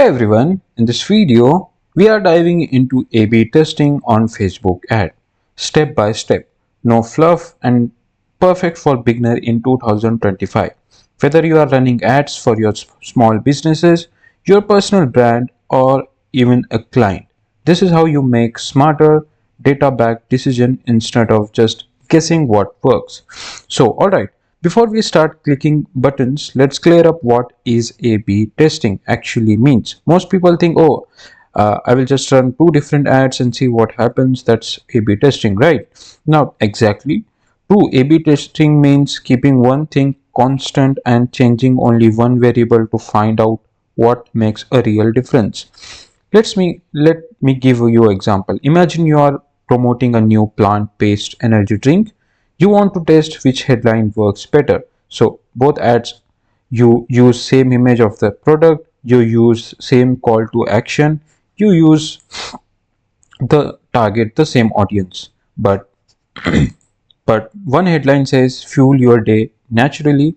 Hey everyone, in this video, we are diving into A-B testing on Facebook ad, step by step, no fluff and perfect for beginner in 2025. Whether you are running ads for your small businesses, your personal brand, or even a client, this is how you make smarter, data-backed decision instead of just guessing what works. So, alright, before we start clicking buttons, let's clear up what is A/B testing actually means. Most people think, oh, I will just run two different ads and see what happens. That's A/B testing, right? Now, exactly. True A/B testing means keeping one thing constant and changing only one variable to find out what makes a real difference. Let me give you an example. Imagine you are promoting a new plant-based energy drink. You want to test which headline works better. So both ads, you use same image of the product, you use same call to action, you use the target the same audience. But one headline says fuel your day naturally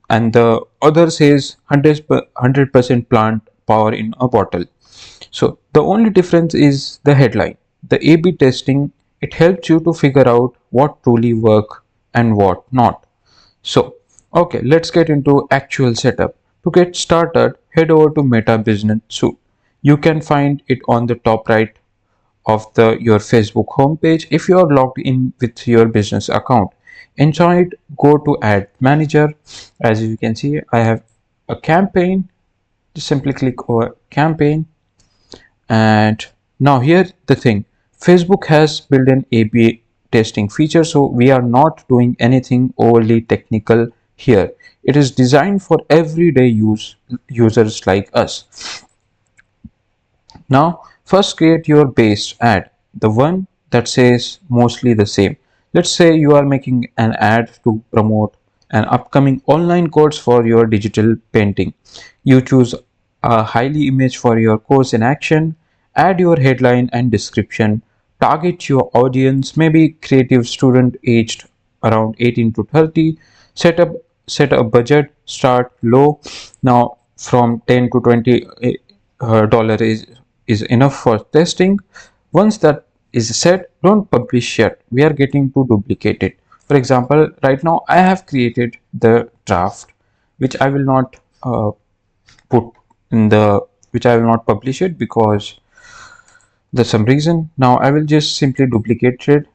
and the other says 100% plant power in a bottle. So the only difference is the headline. The A/B testing, it helps you to figure out what truly work and what not. So, okay, let's get into actual setup. To get started, head over to Meta Business Suite. You can find it on the top right of the your Facebook homepage if you are logged in with your business account. Inside, go to Ad Manager. As you can see, I have a campaign. Just simply click over campaign. And now here the thing, Facebook has built an A/B testing feature, so we are not doing anything overly technical here. It is designed for everyday users like us. Now, first create your base ad, the one that says mostly the same. Let's say you are making an ad to promote an upcoming online course for your digital painting. You choose a highly image for your course in action, add your headline and description, target your audience, maybe creative student aged around 18 to 30, set a budget, start low. Now from 10 to 20 dollar is enough for testing. Once that is set, don't publish yet. We are getting to duplicate it. For example, right now I have created the draft, which I will not put in the which I will not publish it because there's some reason. Now I will just simply duplicate it.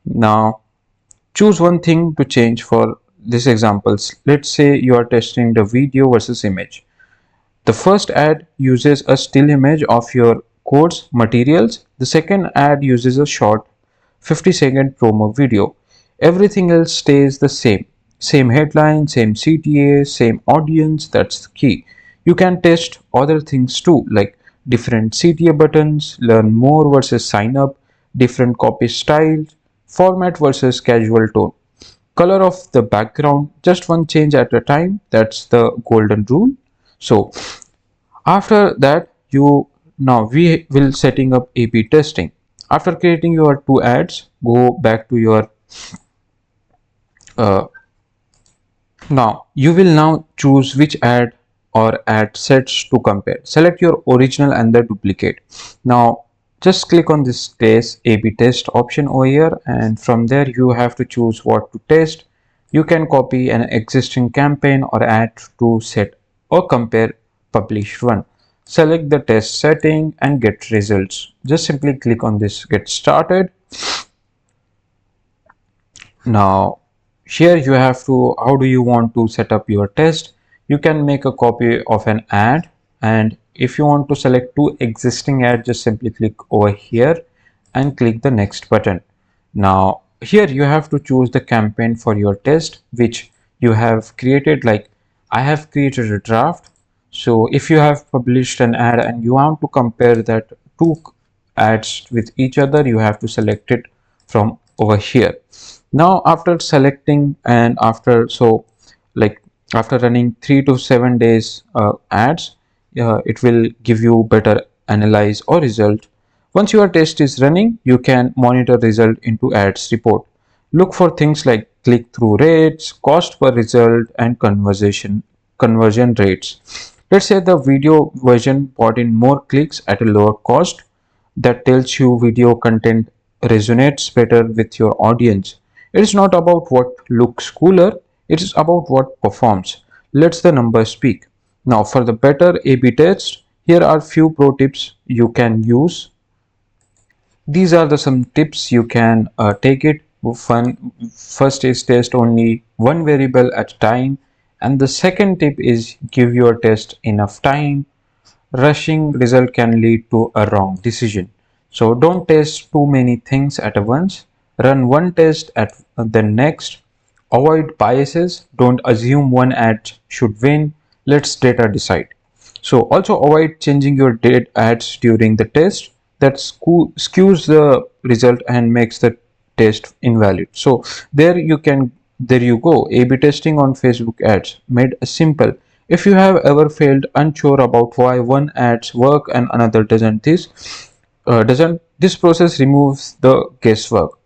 Now choose one thing to change for this examples. Let's say you are testing the video versus image. The first ad uses a still image of your course materials. The second ad uses a short 50-second promo video. Everything else stays the same. Same headline, same CTA, same audience. That's the key. You can test other things too, like different CTA buttons, learn more versus sign up, different copy styles, format versus casual tone, color of the background, just one change at a time. That's the golden rule. So after that, we will setting up A/B testing. After creating your two ads, go back to your uh, now you will now choose which ad or ad sets to compare. Select your original and the duplicate. Now just click on this test A/B test option over here, and from there you have to choose what to test. You can copy an existing campaign or ad to set or compare published one. Select the test setting and get results. Just simply click on this get started. Now here you have to, how do you want to set up your test? You can make a copy of an ad, and if you want to select two existing ads, just simply click over here and click the next button. Now here you have to choose the campaign for your test which you have created. Like I have created a draft. So if you have published an ad and you want to compare that two ads with each other, you have to select it from over here. Now after selecting and like after running 3 to 7 days ads, it will give you better analyze or result. Once your test is running, you can monitor result into ads report. Look for things like click-through rates, cost per result, and conversion rates. Let's say the video version brought in more clicks at a lower cost. That tells you video content resonates better with your audience. It is not about what looks cooler, it is about what performs. Let's the numbers speak. Now for the better A/B test, here are few pro tips you can use. These are the some tips you can take it. First is test only one variable at a time, and the second tip is give your test enough time. Rushing result can lead to a wrong decision. So don't test too many things at once. Run one test at the next. Avoid biases. Don't assume one ad should win. Let's data decide. So also avoid changing your date ads during the test. That skews the result and makes the test invalid. So there you go. A/B testing on Facebook ads made simple. If you have ever felt unsure about why one ads work and another doesn't, this process removes the guesswork.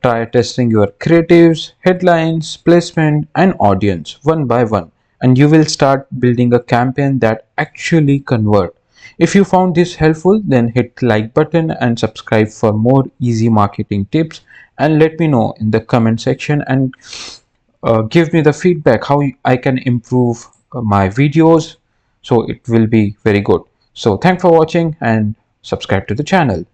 Try testing your creatives, headlines, placement, and audience one by one, and you will start building a campaign that actually convert. If you found this helpful, then hit like button and subscribe for more easy marketing tips, and let me know in the comment section and give me the feedback how I can improve my videos, so it will be very good. So thanks for watching and subscribe to the channel.